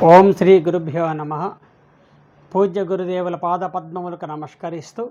ఓం శ్రీ గురుభ్యో నమ. పూజ్య గురుదేవుల పాద పద్మములకు నమస్కరిస్తూ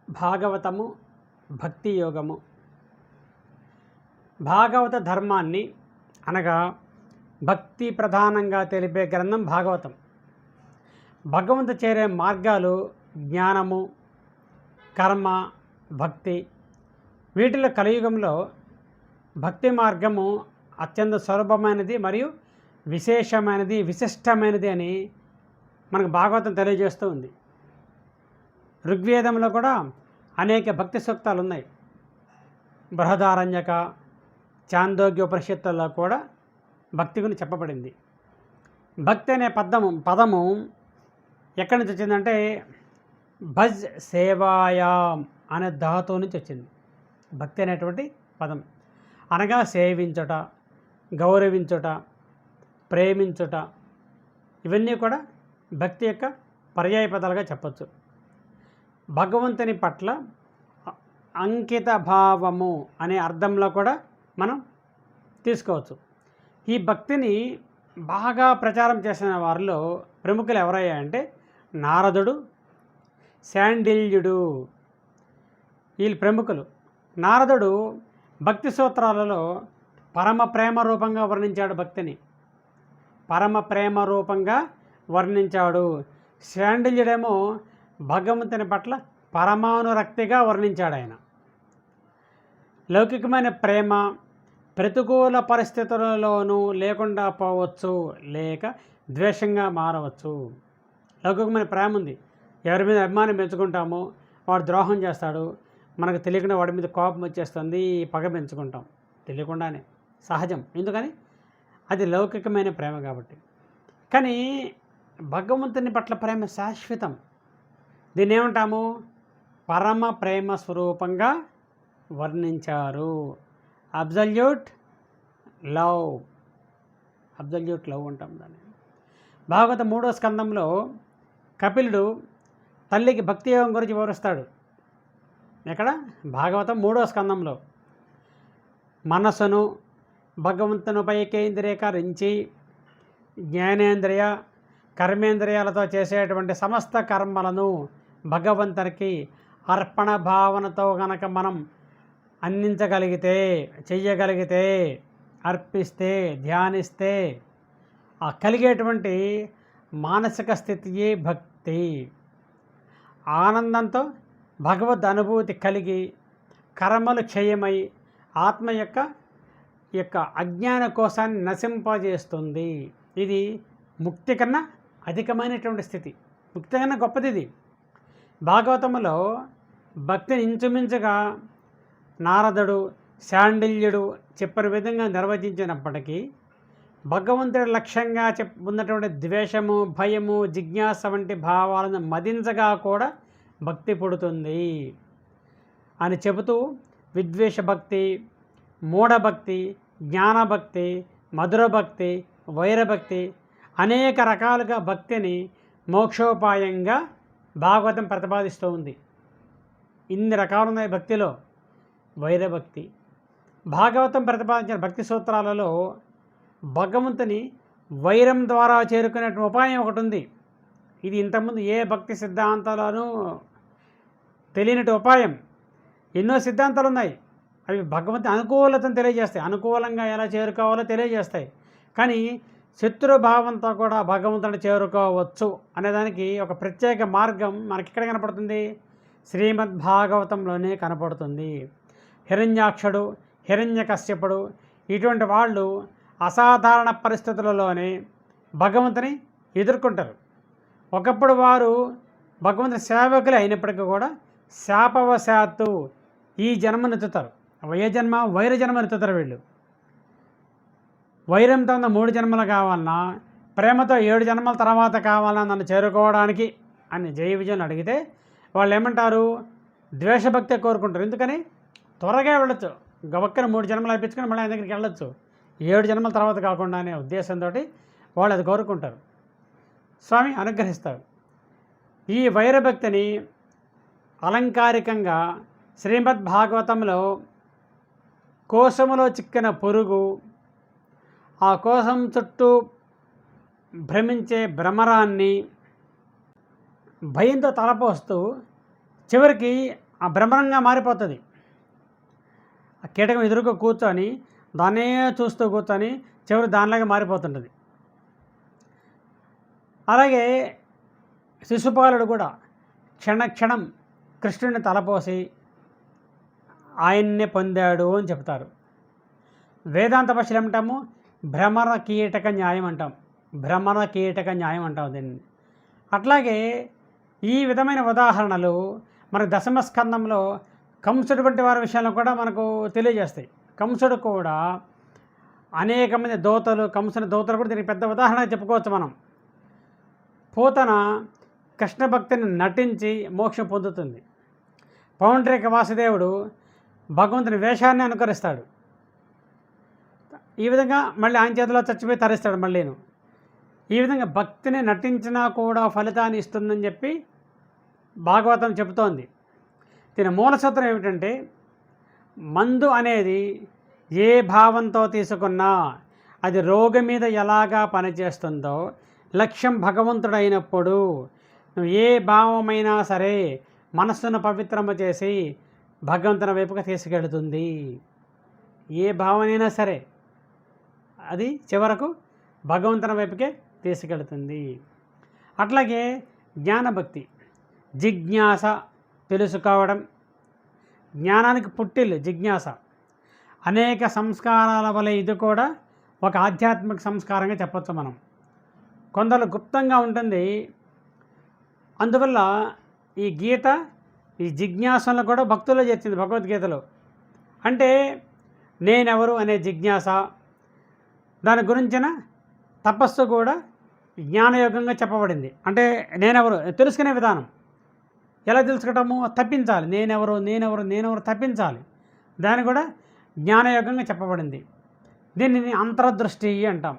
భాగవతము భక్తి యోగము. భాగవత ధర్మాన్ని అనగా భక్తి ప్రధానంగా తెలిపే గ్రంథం భాగవతం. భగవంతు చేరే మార్గాలు జ్ఞానము, కర్మ, భక్తి. వీటిలో కలియుగంలో భక్తి మార్గము అత్యంత సులభమైనది మరియు విశేషమైనది, విశిష్టమైనది అని మనకు భాగవతం తెలియజేస్తూ ఉంది. ఋగ్వేదంలో కూడా అనేక భక్తి సూక్తాలు ఉన్నాయి. బృహదారణ్యక, చాందోగ్య ఉపనిషత్తుల్లో కూడా భక్తి గురించి చెప్పబడింది. భక్తి అనే పదము ఎక్కడి నుంచి వచ్చిందంటే భజ్ సేవాయాం అనే ధాతువు నుంచి వచ్చింది. భక్తి అనేటువంటి పదం అనగా సేవించుట, గౌరవించుట, ప్రేమించుట, ఇవన్నీ కూడా భక్తి యొక్క పర్యాయ పదాలుగా చెప్పచ్చు. భగవంతుని పట్ల అంకిత భావము అనే అర్థంలో కూడా మనం తీసుకోవచ్చు. ఈ భక్తిని బాగా ప్రచారం చేసిన వారిలో ప్రముఖులు ఎవరయ్యా అంటే నారదుడు, శాండిల్యుడు. వీళ్ళు ప్రముఖులు. నారదుడు భక్తి సూత్రాలలో పరమ ప్రేమ రూపంగా వర్ణించాడు. భక్తిని పరమ ప్రేమ రూపంగా వర్ణించాడు. శాండిల్యుడేమో భగవంతుని పట్ల పరమానురక్తిగా వర్ణించాడు. ఆయన లౌకికమైన ప్రేమ ప్రతికూల పరిస్థితులలోనూ లేకుండా పోవచ్చు, లేక ద్వేషంగా మారవచ్చు. లౌకికమైన ప్రేమ ఉంది. ఎవరి మీద అభిమానం పెంచుకుంటామో వాడు ద్రోహం చేస్తాడు, మనకు తెలియకుండా వాడి మీద కోపం వచ్చేస్తుంది, పగ పెంచుకుంటాం తెలియకుండానే, సహజం. ఎందుకని అది లౌకికమైన ప్రేమ కాబట్టి. కానీ భగవంతుని పట్ల ప్రేమ శాశ్వతం. దీన్ని ఏమంటాము? పరమ ప్రేమ స్వరూపంగా వర్ణించారు. అబ్జల్యూట్ లవ్, అబ్జల్యూట్ లవ్ అంటాం దాన్ని. భాగవత 3వ స్కందంలో కపిలుడు తల్లికి భక్తి యోగం గురించి వివరిస్తాడు. ఎక్కడ? భాగవతం 3వ స్కందంలో. మనసును భగవంతునిపై కేంద్రీకరించి జ్ఞానేంద్రియ, కర్మేంద్రియాలతో చేసేటువంటి సమస్త కర్మలను భగవంతునికి అర్పణ భావనతో గనక మనం అందించగలిగితే, చెయ్యగలిగితే, అర్పిస్తే, ధ్యానిస్తే ఆ కలిగేటువంటి మానసిక స్థితియే భక్తి. ఆనందంతో భగవద్ అనుభూతి కలిగి కర్మలు క్షయమై ఆత్మ యొక్క అజ్ఞాన కోశాన్ని నశింపజేస్తుంది. ఇది ముక్తి కన్నా అధికమైనటువంటి స్థితి, ముక్తి కన్నా గొప్పది ఇది. భాగవతంలో భక్తిని ఇంచుమించుగా నారదుడు, శాండిల్యుడు చెప్పిన విధంగా నిర్వచించినప్పటికీ భగవంతుడి లక్ష్యంగా ఉన్నటువంటి ద్వేషము, భయము, జిజ్ఞాస వంటి భావాలను మదించగా కూడా భక్తి పుడుతుంది అని చెబుతూ విద్వేష భక్తి, మూఢభక్తి, జ్ఞానభక్తి, మధురభక్తి, వైరభక్తి అనేక రకాలుగా భక్తిని మోక్షోపాయంగా భాగవతం ప్రతిపాదిస్తూ ఉంది. ఇన్ని రకాలు ఉన్నాయి భక్తిలో. వైరభక్తి భాగవతం ప్రతిపాదించిన భక్తి సూత్రాలలో భగవంతుని వైరం ద్వారా చేరుకునేటువంటి ఉపాయం ఒకటి ఉంది. ఇది ఇంతకుముందు ఏ భక్తి సిద్ధాంతాలను తెలియనటి ఉపాయం. ఎన్నో సిద్ధాంతాలు ఉన్నాయి, అవి భగవంతుని అనుకూలతను తెలియజేస్తాయి, అనుకూలంగా ఎలా చేరుకోవాలో తెలియజేస్తాయి. కానీ శత్రుభావంతో కూడా భగవంతుని చేరుకోవచ్చు అనేదానికి ఒక ప్రత్యేక మార్గం మనకి ఇక్కడ కనపడుతుంది, శ్రీమద్ భాగవతంలోనే కనపడుతుంది. హిరణ్యాక్షుడు, హిరణ్యకశ్యపుడు ఇటువంటి వాళ్ళు అసాధారణ పరిస్థితులలోనే భగవంతుని ఎదుర్కొంటారు. ఒకప్పుడు వారు భగవంతుని సేవకులే అయినప్పటికీ కూడా శాపవశాత్తు ఈ జన్మను ఎత్తుతారు. వైర జన్మను ఎత్తుతారు. వీళ్ళు వైరంతో ఉన్న 3 జన్మలు కావాలన్నా, ప్రేమతో 7 జన్మల తర్వాత కావాలన్నా నన్ను చేరుకోవడానికి అని జయ విజయం అడిగితే వాళ్ళు ఏమంటారు? ద్వేషభక్తి కోరుకుంటారు. ఎందుకని? త్వరగా వెళ్ళొచ్చు, గబక్కన 3 జన్మలు అయిపించుకొని మళ్ళీ ఆయన దగ్గరికి వెళ్ళొచ్చు, 7 జన్మల తర్వాత కాకుండా అనే ఉద్దేశంతో వాళ్ళు అది కోరుకుంటారు. స్వామి అనుగ్రహిస్తారు. ఈ వైరభక్తిని అలంకారికంగా శ్రీమద్ భాగవతంలో కోశములో చిక్కిన పురుగు ఆ కోశం చుట్టూ భ్రమించే భ్రమరాన్ని భయంతో తలపోస్తూ చివరికి ఆ భ్రమరంగా మారిపోతుంది. ఆ కీటకం ఎదురుగా కూర్చొని దాన్నే చూస్తూ కూర్చొని చివరికి దానిలాగా మారిపోతుంటుంది. అలాగే శిశుపాలుడు కూడా క్షణక్షణం కృష్ణుడిని తలపోసి ఆయన్నే పొందాడు అని చెప్తారు. వేదాంత భాషలు ఏమంటాము? భ్రమర కీటక న్యాయం అంటాం. భ్రమర కీటక న్యాయం అంటాం దీన్ని. అట్లాగే ఈ విధమైన ఉదాహరణలు మనకు దశమ స్కందంలో కంసుడు వంటి వారి విషయంలో కూడా మనకు తెలియజేస్తాయి. కంసుడు కూడా అనేక మంది దోతలు, కంసుని దోతలు కూడా దీనికి పెద్ద ఉదాహరణ చెప్పుకోవచ్చు మనం. పూతన కృష్ణ భక్తిని నటించి మోక్షం పొందుతుంది. పౌండ్రీక వాసుదేవుడు భగవంతుని వేషాన్ని అనుకరిస్తాడు. ఈ విధంగా మళ్ళీ ఆయన చేతిలో చచ్చిపోయి తరిస్తాడు మళ్ళీను. ఈ విధంగా భక్తిని నటించినా కూడా ఫలితాన్ని ఇస్తుందని చెప్పి భాగవతం చెబుతోంది. దీని మూల సూత్రం ఏమిటంటే, మందు అనేది ఏ భావంతో తీసుకున్నా అది రోగి మీద ఎలాగా పనిచేస్తుందో, లక్ష్యం భగవంతుడైనప్పుడు నువ్వు ఏ భావమైనా సరే మనస్సును పవిత్రము చేసి భగవంతుని వైపుగా తీసుకెళ్తుంది. ఏ భావనైనా సరే అది చివరకు భగవంతుని వైపుకే తీసుకెళ్తుంది. అట్లాగే జ్ఞానభక్తి, జిజ్ఞాస, తెలుసుకోవడం. జ్ఞానానికి పుట్టిల్లు జిజ్ఞాస. అనేక సంస్కారాల వల్ల ఇది కూడా ఒక ఆధ్యాత్మిక సంస్కారంగా చెప్పచ్చు మనం. కొందరు గుప్తంగా ఉంటుంది. అందువల్ల ఈ గీత ఈ జిజ్ఞాసలను కూడా భక్తుల్లో చేర్చింది భగవద్గీతలో. అంటే నేనెవరు అనే జిజ్ఞాస, దాని గురించిన తపస్సు కూడా జ్ఞానయోగంగా చెప్పబడింది. అంటే నేనెవరు తెలుసుకునే విధానం ఎలా తెలుసుకోవటము? తప్పించాలి. నేనెవరు తప్పించాలి. దాన్ని కూడా జ్ఞానయోగంగా చెప్పబడింది. దీనిని అంతర్దృష్టి అంటాం.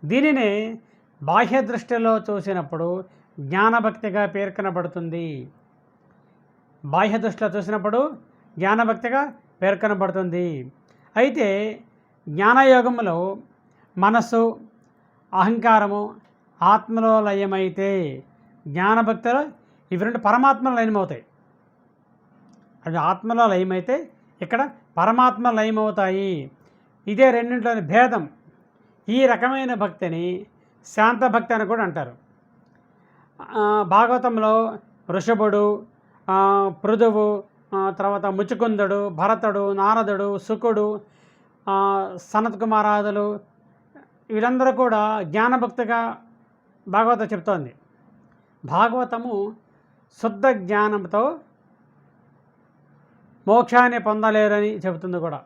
దీనినే బాహ్య దృష్టిలో చూసినప్పుడు జ్ఞానభక్తిగా పేర్కొనబడుతుంది. బాహ్య దృష్టిలో చూసినప్పుడు జ్ఞానభక్తిగా పేర్కొనబడుతుంది. అయితే జ్ఞానయోగంలో మనస్సు, అహంకారము ఆత్మలో లయమైతే జ్ఞానభక్తిలో ఇవి రెండు పరమాత్మలో లయమవుతాయి. అది ఆత్మలో లయమైతే ఇక్కడ పరమాత్మ లయమవుతాయి. ఇదే రెండింటిలోని భేదం. ఈ రకమైన భక్తిని శాంతభక్తి అని కూడా అంటారు. భాగవతంలో వృషభుడు, పృథువు, తర్వాత ముచుకుందుడు, భరతుడు, నారదుడు, శుకుడు, సనత్ కుమారాదులు వీళ్ళందరూ కూడా జ్ఞానభక్తిగా భాగవతం చెప్తోంది. భాగవతము శుద్ధ జ్ఞానంతో మోక్షాన్ని పొందలేరని చెబుతుంది కూడా.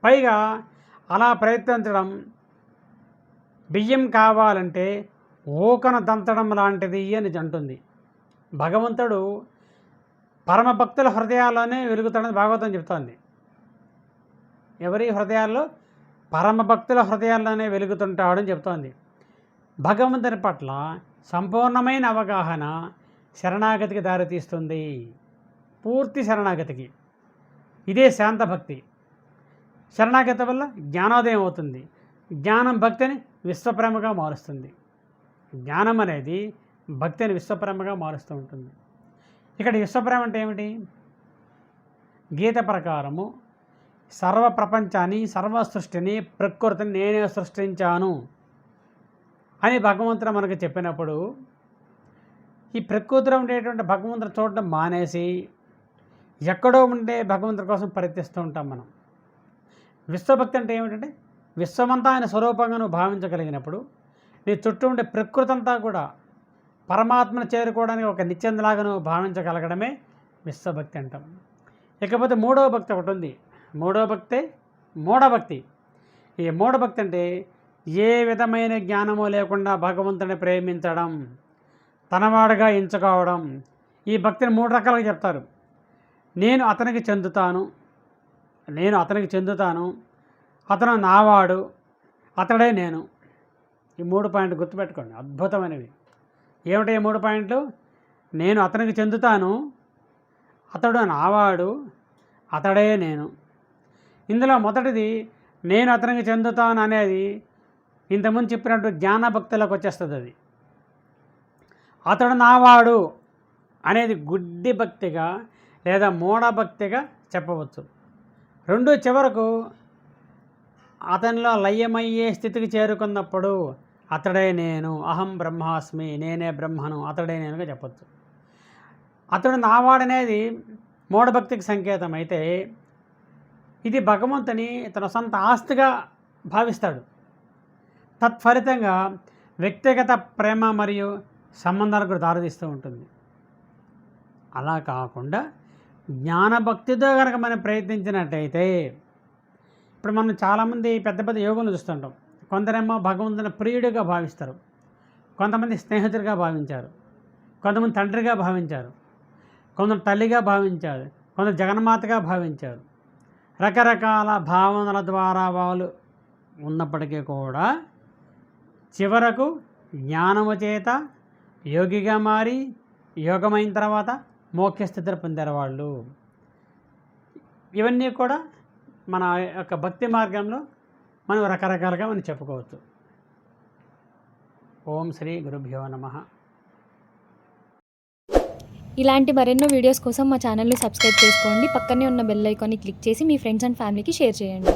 పైగా అలా ప్రయత్నించడం బియ్యం కావాలంటే ఊకను దంచడం లాంటిది అని అంటుంది. భగవంతుడు పరమభక్తుల హృదయాల్లోనే వెలుగుతాడని భాగవతం చెప్తోంది. ఎవరి హృదయాల్లో? పరమభక్తుల హృదయాల్లోనే వెలుగుతుంటాడని చెప్తోంది. భగవంతుని పట్ల సంపూర్ణమైన అవగాహన శరణాగతికి దారితీస్తుంది. పూర్తి శరణాగతికి. ఇదే శాంతభక్తి. శరణాగతి వల్ల జ్ఞానోదయం అవుతుంది. జ్ఞానం భక్తిని విశ్వప్రేమగా మారుస్తుంది. జ్ఞానం అనేది భక్తిని విశ్వప్రేమగా మారుస్తూ ఉంటుంది. ఇక్కడ విశ్వప్రేమ అంటే ఏమిటి? గీత ప్రకారము సర్వ ప్రపంచాన్ని, సర్వ సృష్టిని, ప్రకృతిని నేనే సృష్టించాను అని భగవంతుడు మనకు చెప్పినప్పుడు ఈ ప్రకృతిలో ఉండేటువంటి భగవంతుడు చూడడం మానేసి ఎక్కడో ఉండే భగవంతుడి కోసం ప్రయత్నిస్తూ ఉంటాం మనం. విశ్వభక్తి అంటే ఏమిటంటే విశ్వమంతా ఆయన స్వరూపంగా నువ్వు భావించగలిగినప్పుడు నీ చుట్టూ ఉండే ప్రకృతి అంతా కూడా పరమాత్మను చేరుకోవడానికి ఒక నిత్యంలాగా నువ్వు భావించగలగడమే విశ్వభక్తి అంటాం. ఇకపోతే మూడవ భక్తి ఒకటి ఉంది. మూడవ భక్తే మూఢభక్తి. ఈ మూఢభక్తి అంటే ఏ విధమైన జ్ఞానమో లేకుండా భగవంతుని ప్రేమించడం, తనవాడుగా ఎంచుకోవడం. ఈ భక్తిని మూడు రకాలుగా చెప్తారు. నేను అతనికి చెందుతాను, అతను నావాడు, అతడే నేను. ఈ 3 పాయింట్లు గుర్తుపెట్టుకోండి, అద్భుతమైనవి. ఏమిటి ఈ 3 పాయింట్లు? నేను అతనికి చెందుతాను, అతడు నావాడు, అతడే నేను. ఇందులో మొదటిది నేను అతనికి చెందుతాను అనేది ఇంతకుముందు చెప్పినట్టు జ్ఞాన భక్తులకు వచ్చేస్తుంది అది. అతడు నావాడు అనేది గుడ్డి భక్తిగా లేదా మూఢభక్తిగా చెప్పవచ్చు. రెండు చివరకు అతనిలో లయమయ్యే స్థితికి చేరుకున్నప్పుడు అతడే నేను, అహం బ్రహ్మాస్మి, నేనే బ్రహ్మను, అతడే నేనుగా చెప్పచ్చు. అతడు నావాడనేది మూఢభక్తికి సంకేతం అయితే, ఇది భగవంతుని తన సొంత ఆస్తిగా భావిస్తాడు. తత్ఫలితంగా వ్యక్తిగత ప్రేమ మరియు సంబంధాలకు దారితీస్తూ ఉంటుంది. అలా కాకుండా జ్ఞానభక్తితో కనుక మనం ప్రయత్నించినట్టయితే, ఇప్పుడు మనం చాలామంది పెద్ద పెద్ద యోగులు చూస్తుంటాం. కొందరేమో భగవంతుని ప్రియుడిగా భావిస్తారు, కొంతమంది స్నేహితుడిగా భావించారు, కొంతమంది తండ్రిగా భావించారు, కొందరు తల్లిగా భావించారు, కొందరు జగన్మాతగా భావించారు. రకరకాల భావనల ద్వారా వాళ్ళు ఉన్నప్పటికీ కూడా చివరకు జ్ఞానము చేత యోగిగా మారి యోగమైన తర్వాత మోక్షస్థితిని పొందారు వాళ్ళు. ఇవన్నీ కూడా మన యొక్క భక్తి మార్గంలో మనం రకరకాలుగా మనం చెప్పుకోవచ్చు. ఓం శ్రీ గురుభ్యో నమః. ఇలాంటి మరెన్నో వీడియోస్ కోసం మా ఛానల్ని సబ్స్క్రైబ్ చేసుకోండి. పక్కనే ఉన్న బెల్ ఐకాన్ని క్లిక్ చేసి మీ ఫ్రెండ్స్ అండ్ ఫ్యామిలీకి షేర్ చేయండి.